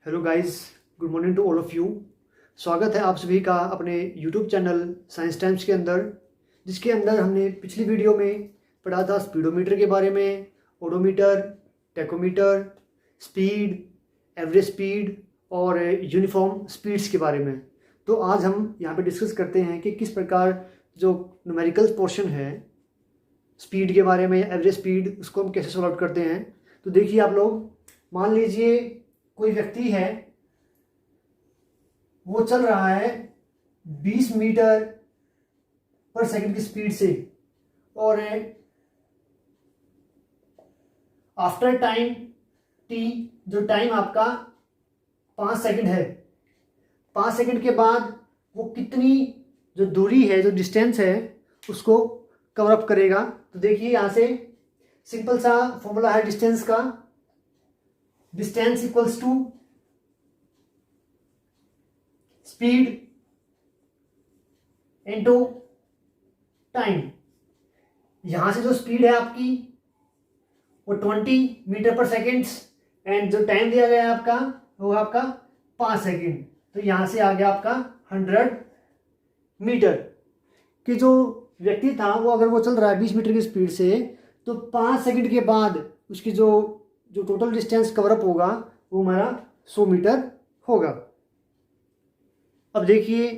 Hello guys, good morning to all of you. स्वागत है आप सभी का अपने यूट्यूब चैनल साइंस टाइम्स के अंदर, जिसके अंदर हमने पिछली वीडियो में पढ़ा था स्पीडोमीटर के बारे में, odometer, tachometer, speed, average speed और यूनिफॉर्म स्पीड्स के बारे में। तो आज हम यहाँ पे डिस्कस करते हैं कि किस प्रकार जो न्यूमेरिकल पोर्शन है स्पीड के बारे में, एवरेज स्पीड, उसको हम कैसे सॉल्व करते हैं। तो देखिए आप लोग, मान लीजिए कोई व्यक्ति है, वो चल रहा है 20 मीटर पर सेकंड की स्पीड से और आफ्टर टाइम टी, जो टाइम आपका 5 सेकंड है, 5 सेकंड के बाद वो कितनी जो दूरी है, जो डिस्टेंस है, उसको कवर अप करेगा। तो देखिए यहाँ से सिंपल सा फॉर्मूला है डिस्टेंस का। Distance equals to speed into time. यहां से जो स्पीड है आपकी वो 20 मीटर पर सेकेंड एंड जो टाइम दिया गया है आपका वो आपका 5 सेकेंड। तो यहां से आ गया आपका 100 मीटर। कि जो व्यक्ति था वो अगर वो चल रहा है 20 मीटर की स्पीड से, तो 5 सेकेंड के बाद उसकी जो टोटल डिस्टेंस कवर अप होगा वो हमारा 100 मीटर होगा। अब देखिए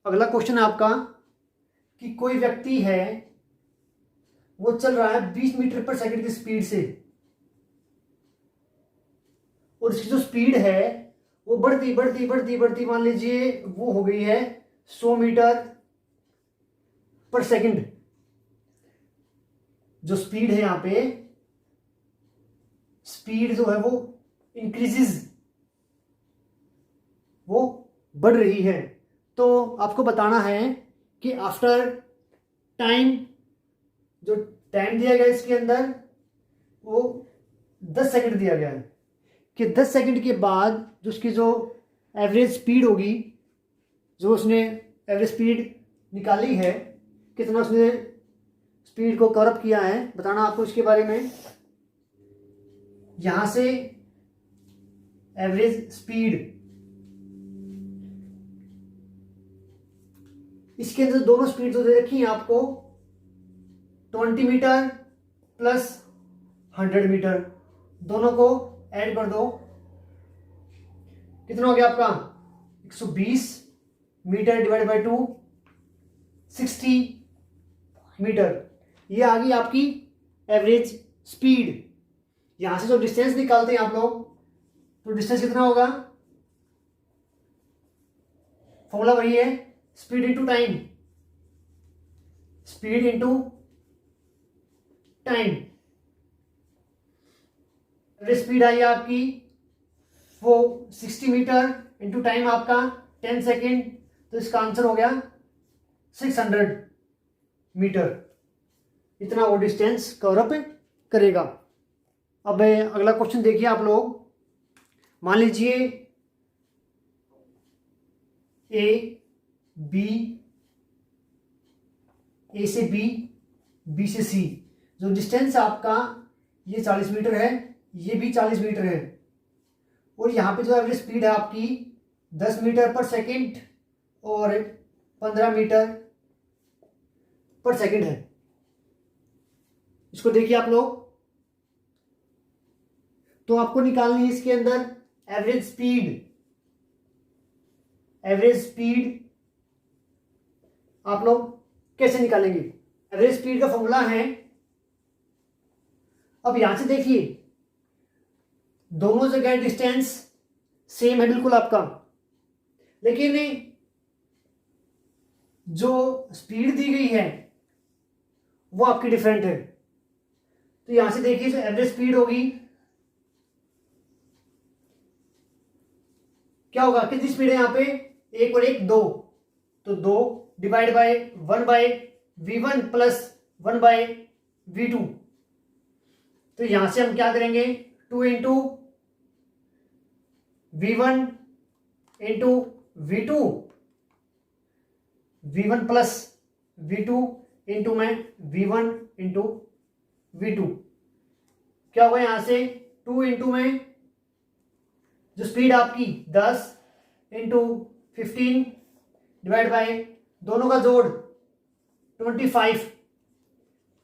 अगला क्वेश्चन है आपका कि कोई व्यक्ति है, वो चल रहा है 20 मीटर पर सेकंड की स्पीड से और इसकी जो स्पीड है वो बढ़ती बढ़ती बढ़ती बढ़ती, मान लीजिए वो हो गई है 100 मीटर पर सेकंड। जो स्पीड है यहां पे, स्पीड जो है वो इंक्रीजेस, वो बढ़ रही है। तो आपको बताना है कि आफ्टर टाइम, जो टाइम दिया गया इसके अंदर वो 10 सेकंड दिया गया है, कि 10 सेकंड के बाद जो उसकी जो एवरेज स्पीड होगी, जो उसने एवरेज स्पीड निकाली है, कितना उसने स्पीड को कवर अप किया है, बताना आपको इसके बारे में। यहां से एवरेज स्पीड, इसके अंदर दोनों स्पीड जो दे रखी है आपको, 20 मीटर प्लस 100 मीटर, दोनों को ऐड कर दो। कितना हो गया आपका 120 मीटर डिवाइड बाय 2, 60 मीटर। ये आ गई आपकी एवरेज स्पीड। यहां से जो डिस्टेंस निकालते हैं आप लोग, तो डिस्टेंस कितना होगा, फॉर्मूला वही है, speed into time, speed into time. Average speed आई आपकी वो 60 मीटर इंटू टाइम आपका 10 सेकेंड, तो इसका आंसर हो गया 600 मीटर। इतना वो डिस्टेंस कवर अप करेगा। अब अगला क्वेश्चन देखिए आप लोग, मान लीजिए ए से बी, बी से सी, जो डिस्टेंस आपका ये 40 मीटर है, ये भी 40 मीटर है, और यहाँ पे जो एवरेज स्पीड है आपकी 10 मीटर पर सेकेंड और 15 मीटर पर सेकेंड है। इसको देखिए आप लोग, तो आपको निकालनी है इसके अंदर एवरेज स्पीड। एवरेज स्पीड आप लोग कैसे निकालेंगे? एवरेज स्पीड का फॉर्मूला है, अब यहां से देखिए दोनों जगह डिस्टेंस सेम है बिल्कुल आपका, लेकिन जो स्पीड दी गई है वो आपकी डिफरेंट है। तो यहां से देखिए जो एवरेज स्पीड होगी, क्या होगा, कितनी स्पीड है यहां पे, 1 और 1 2, तो 2 divide by 1 by v1 plus 1 by v2। तो यहां से हम क्या करेंगे, 2 into v1 into v2, v1 plus v2 into में v1 इंटू v2। क्या होगा यहां से 2 इंटू में जो स्पीड आपकी 10 इंटू 15 डिवाइड बाय दोनों का जोड़ 25,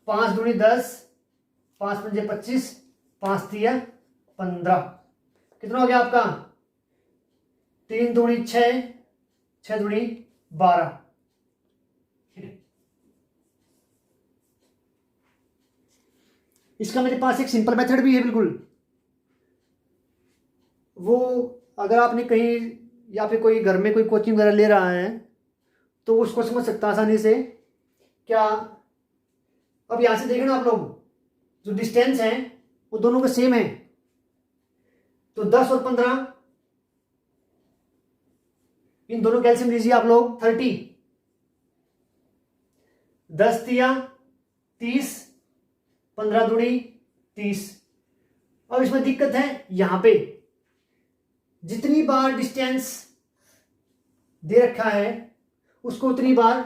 5 दूनी 10, 5 पंजे 25, 5 तिया 15, कितना हो गया आपका 3 दूनी 6, 6 दूनी 12। इसका मेरे पास एक सिंपल मेथड भी है बिल्कुल, वो अगर आपने कहीं या फिर कोई घर में कोई कोचिंग वगैरह ले रहा है तो उसको समझ सकता आसानी से। क्या, अब यहाँ से देखें ना आप लोग, जो डिस्टेंस है वो दोनों के सेम है, तो 10 और 15 इन दोनों कैल्शियम लीजिए आप लोग 30, 10 तिया 30, 15 दूनी 30। अब इसमें दिक्कत है, यहां पे जितनी बार डिस्टेंस दे रखा है उसको उतनी बार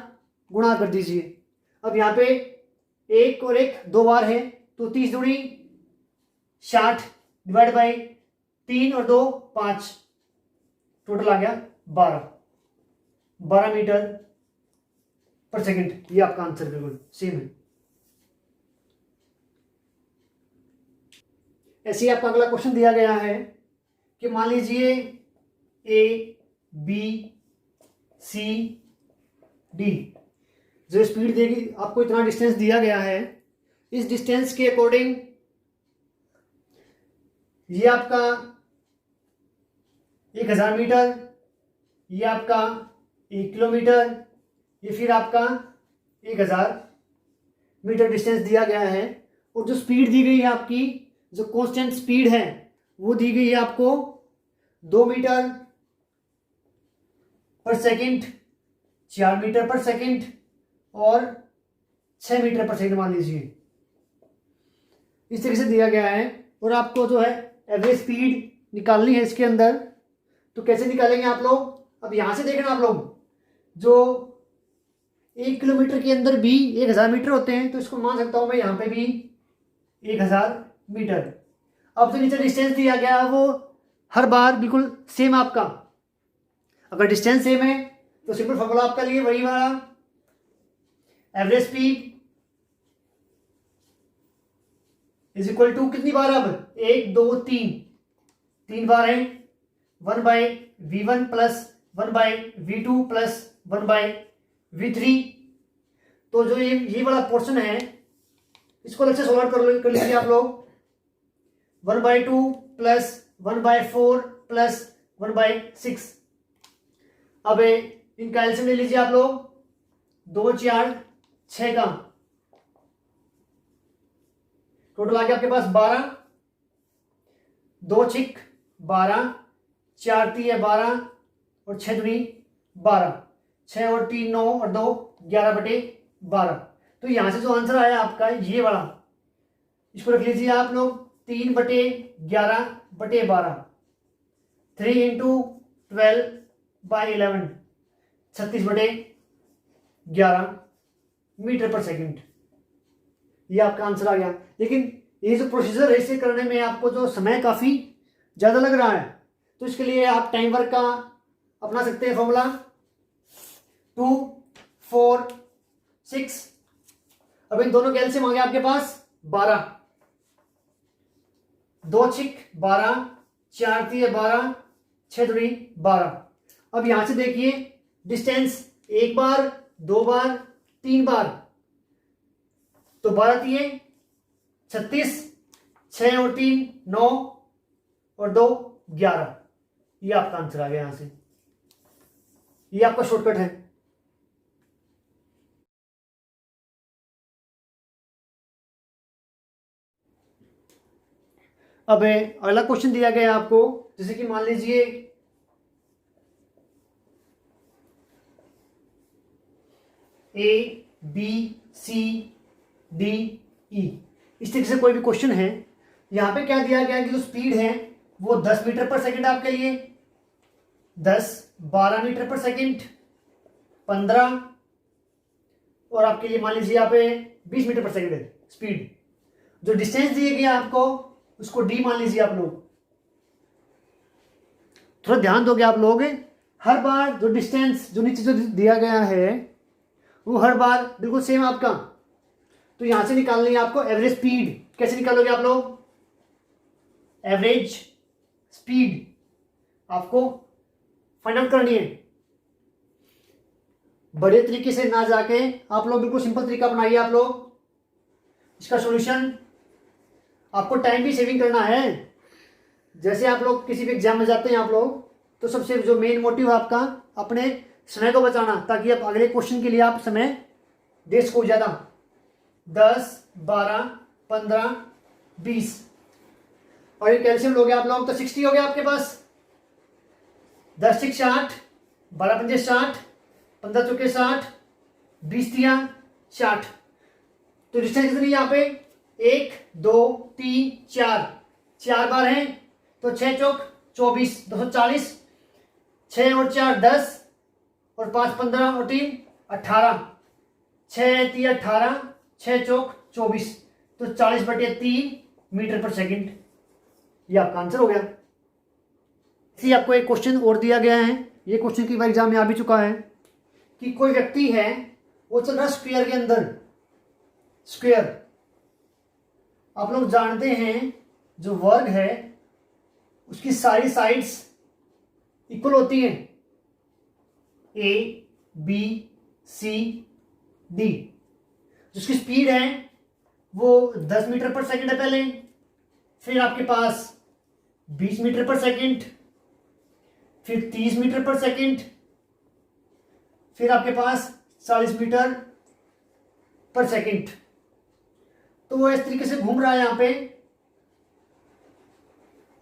गुणा कर दीजिए। अब यहां पे 1 और 1 2 बार है, तो 30 दूनी 60 डिवाइड बाई 3 और 2 5, टोटल आ गया 12 मीटर पर सेकंड। ये आपका आंसर बिल्कुल सेम है। ऐसे ही आपका अगला क्वेश्चन दिया गया है कि मान लीजिए ए बी सी डी जो स्पीड देगी आपको, इतना डिस्टेंस दिया गया है, इस डिस्टेंस के अकॉर्डिंग ये आपका 1000 मीटर, ये आपका 1 किलोमीटर, ये फिर आपका 1000 मीटर डिस्टेंस दिया गया है। और जो स्पीड दी गई है आपकी, जो कांस्टेंट स्पीड है वो दी गई है आपको 2 मीटर पर सेकंड, 4 मीटर पर सेकंड और 6 मीटर पर सेकंड मान लीजिए। इस तरीके से दिया गया है। और आपको जो है एवरेज स्पीड निकालनी है इसके अंदर, तो कैसे निकालेंगे आप लोग? अब यहां से देखना आप लोग, जो 1 किलोमीटर के अंदर भी 1000 मीटर होते हैं, तो इसको मान सकता हूं मैं यहां पे भी 1000 मीटर। अब जो नीचे डिस्टेंस दिया गया है वो हर बार बिल्कुल सेम आपका, अगर डिस्टेंस सेम है तो सिंपल फॉर्मूला आपका लिए वही वाला, average speed is equal to कितनी बार, अब 1 2 3 बार है, 1/v1 plus 1/v2 plus 1/v3। तो जो ये वाला पोर्शन है इसको अलग से सॉल्व कर लीजिए आप लोग। 1/2 प्लस 1/4 प्लस 1/6। अब इनका एलसीएम ले लीजिए आप लोग, 2 4 6 का टोटल आ गया आपके पास 12, 2 6 12, 4 3 12 और 6 दूनी 12, 6 और 3 9 और 2 11/12। तो यहां से जो आंसर आया आपका ये वाला, इसको रख लीजिए आप लोग 3/11/12, 3 इंटू 12/11, 36/11 मीटर पर सेकंड। ये आपका आंसर आ गया। लेकिन ये जो प्रोसीजर है इसे करने में आपको जो समय काफी ज्यादा लग रहा है, तो इसके लिए आप टाइम वर्क का अपना सकते हैं फॉर्मूला, 2 4 6। अब इन दोनों के एलसीएम आ गया आपके पास 12, 2 6 12, 4 3 12, 6 दूनी 12। अब यहां से देखिए डिस्टेंस 1 बार 2 बार 3 बार, तो 12 3 36, 6 और 3 9 और 2 11। ये आपका आंसर आ गया यहां से। ये आपका शॉर्टकट है। अब अगला क्वेश्चन दिया गया है आपको, जैसे कि मान लीजिए A B C D E, इस तरीके से कोई भी क्वेश्चन है। यहां पे क्या दिया गया है कि जो स्पीड है वो 10 मीटर पर सेकंड आपके लिए, 10 12 मीटर पर सेकंड, 15 और आपके लिए मान लीजिए यहाँ पे 20 मीटर पर सेकंड है स्पीड। जो डिस्टेंस दिए गया आपको उसको डी मान लीजिए आप लोग। थोड़ा ध्यान दोगे आप लोग, हर बार जो डिस्टेंस जो नीचे जो दिया गया है वो हर बार बिल्कुल सेम आपका। तो यहां से निकालनी है आपको एवरेज स्पीड। कैसे निकालोगे आप लोग? एवरेज स्पीड आपको फाइंड आउट करनी है। बड़े तरीके से ना जाके आप लोग बिल्कुल सिंपल तरीका बनाइए आप लोग। इसका सॉल्यूशन आपको टाइम भी सेविंग करना है। जैसे आप लोग किसी भी एग्जाम में जाते हैं आप लोग, तो सबसे जो मेन मोटिव है आपका अपने समय को बचाना, ताकि आप अगले क्वेश्चन के लिए आप समय दे सको ज्यादा। 10, 12, 15, 20 और ये कैल्शियम लोगे आप लोग तो 60 हो गया आपके पास। 10 6 60, 12 पंजे 60, 15 चौके 60, 20 तिया 60। तो डिस्टेंस कितनी है यहाँ पे? 1 2 3 4, 4 बार हैं तो 6 चौक 24, 240। 6 और 4 10 और 5 15 और 3 18। 6 3 18, 6 चौक 24, तो 40/3 मीटर पर सेकंड। ये आपका आंसर हो गया। इसी आपको एक क्वेश्चन और दिया गया है। ये क्वेश्चन की बार एग्जाम में आ भी चुका है कि कोई व्यक्ति है वो चल रहा स्क्वायर के अंदर। स्क्वायर आप लोग जानते हैं जो वर्ग है उसकी सारी साइड्स इक्वल होती हैं, ए बी सी डी। जिसकी स्पीड है वो 10 मीटर पर सेकंड है पहले, फिर आपके पास 20 मीटर पर सेकंड, फिर 30 मीटर पर सेकंड, फिर आपके पास 40 मीटर पर सेकंड। तो वो इस तरीके से घूम रहा है यहां पे,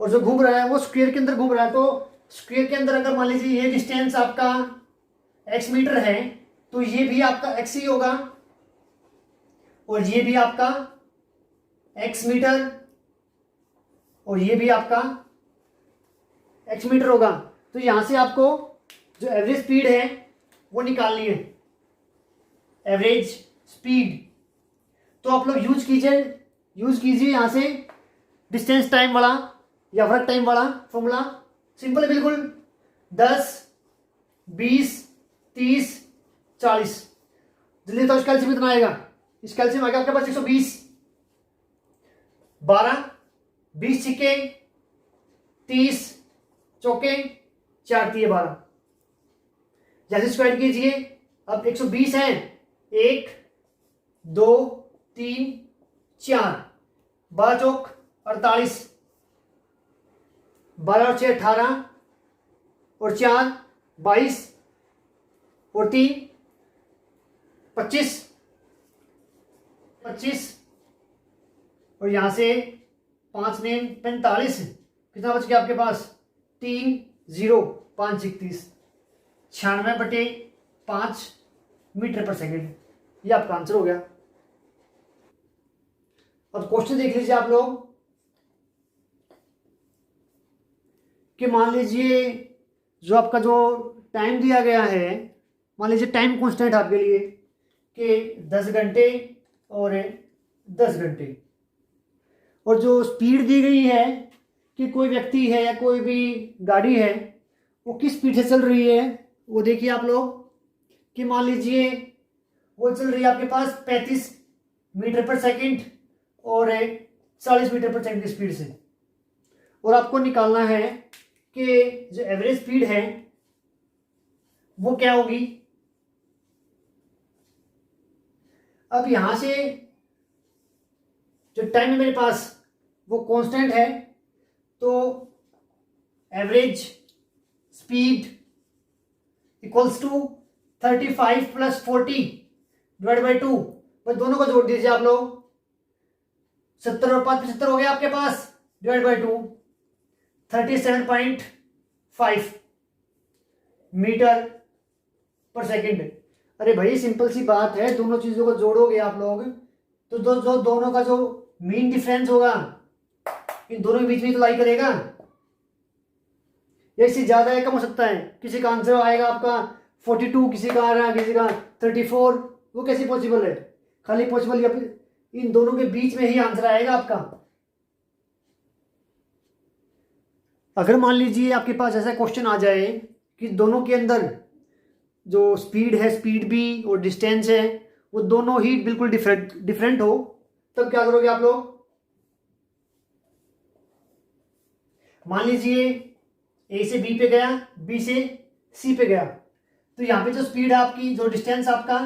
और जो घूम रहा है वो स्क्वायर के अंदर घूम रहा है। तो स्क्वायर के अंदर अगर मान लीजिए ये डिस्टेंस आपका x मीटर है तो ये भी आपका x ही होगा, और ये भी आपका x मीटर, और ये भी आपका x मीटर होगा। तो यहां से आपको जो एवरेज स्पीड है वो निकालनी है, एवरेज स्पीड। तो आप लोग यूज कीजिए यहां से डिस्टेंस टाइम वाला या वर्क टाइम वाला फॉर्मूला। सिंपल है बिल्कुल। 10 20 30 40। जल्दी तो इसका एलसीएम कितना आएगा? इसका एलसीएम आएगा आपके पास 120। 12 20 छिक्के 30 चौके 4 तिये 12। जैसे स्क्वायर कीजिए। अब 120 है, 1 2 3 4, 12 चौक 48, 12 और 6 18, और 4 22, और 3 25, और यहां से 5 ने 45। कितना बच गया आपके पास? 3 0 5 31, 96/5 मीटर पर सेकंड। ये आपका आंसर हो गया। अब क्वेश्चन देख लीजिए आप लोग कि मान लीजिए जो आपका जो टाइम दिया गया है, मान लीजिए टाइम कांस्टेंट आपके लिए कि 10 घंटे और 10 घंटे, और जो स्पीड दी गई है कि कोई व्यक्ति है या कोई भी गाड़ी है वो किस स्पीड से चल रही है, वो देखिए आप लोग कि मान लीजिए वो चल रही है आपके पास 35 मीटर पर सेकंड और 40 मीटर पर सेकंड की स्पीड से। और आपको निकालना है कि जो एवरेज स्पीड है वो क्या होगी। अब यहां से जो टाइम है मेरे पास वो कांस्टेंट है, तो average speed equals to 35 + 40 divide by 2। बस दोनों को जोड़ दीजिए आप लोग। 70 और 5 75 हो गया आपके पास, डिवाइड बाई 2 37.5 मीटर पर सेकंड। अरे भाई सिंपल सी बात है, दोनों चीजों को जोड़ोगे आप लोग तो जो दोनों का जो मीन डिफरेंस होगा इन दोनों के बीच में तो लाई करेगा। या इससे ज्यादा या कम हो सकता है। किसी का आंसर आएगा आपका 42, किसी का आ रहा है किसी का 34। वो कैसे पॉसिबल है? खाली पॉसिबल या फिर इन दोनों के बीच में ही आंसर आएगा आपका। अगर मान लीजिए आपके पास ऐसा क्वेश्चन आ जाए कि दोनों के अंदर जो स्पीड है, स्पीड भी और डिस्टेंस है, वो दोनों ही बिल्कुल डिफरेंट हो, तब क्या करोगे आप लोग? मान लीजिए ए से बी पे गया, बी से सी पे गया, तो यहाँ पे जो स्पीड है आपकी, जो डिस्टेंस आपका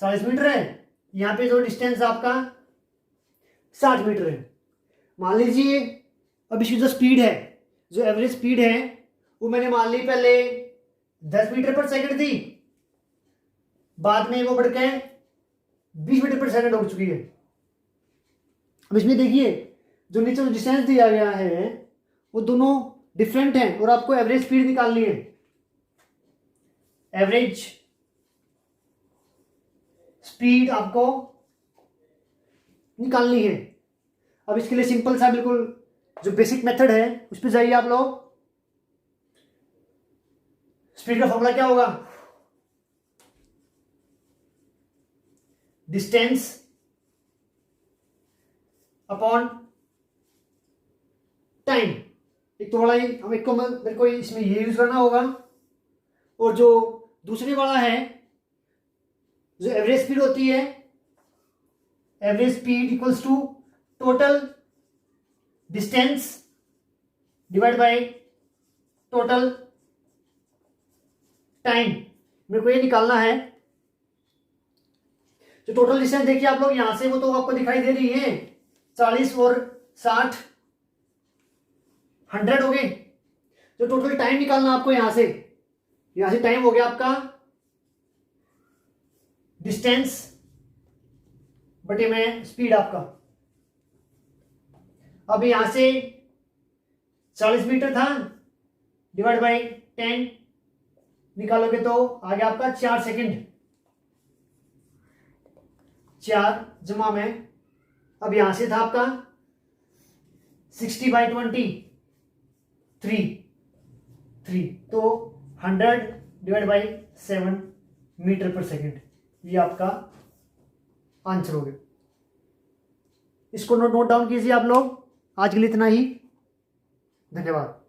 40 मीटर है, यहाँ पे जो डिस्टेंस आपका 60 मीटर है। मान लीजिए अब इसकी जो स्पीड है, जो एवरेज स्पीड है, वो मैंने मान ली पहले 10 मीटर पर सेकंड थी, बाद में वो बढ़ के 20 मीटर पर सेकंड हो चुकी है। अब इसमें देखिए जो नीचे जो डिस्टेंस दिया गया है वो दोनों डिफरेंट हैं और आपको एवरेज स्पीड निकालनी है, एवरेज स्पीड आपको निकालनी है। अब इसके लिए सिंपल सा बिल्कुल जो बेसिक मेथड है उस पर जाइए आप लोग। स्पीड का फॉर्मूला क्या होगा? Distance upon time. एक तो बड़ा ही मेरे को इसमें ये यूज करना होगा, और जो दूसरे वाला है जो एवरेज स्पीड होती है, average speed equals to total distance divide by total time. मेरे को ये निकालना है। जो टोटल डिस्टेंस देखिए आप लोग यहां से, वो तो आपको दिखाई दे रही है, 40 और 60 100 हो गए। जो टोटल टाइम निकालना आपको यहां से टाइम हो गया आपका डिस्टेंस बटे में स्पीड आपका। अब यहां से 40 मीटर था, डिवाइड बाय 10 निकालोगे तो आ गया आपका 4 सेकंड। 4 जमा में, अब यहां से था आपका 60/20 3 तो 100 डिवाइड बाय 7 मीटर पर सेकंड, ये आपका आंसर हो गया। इसको नोट डाउन कीजिए आप लोग। आज के लिए इतना ही, धन्यवाद।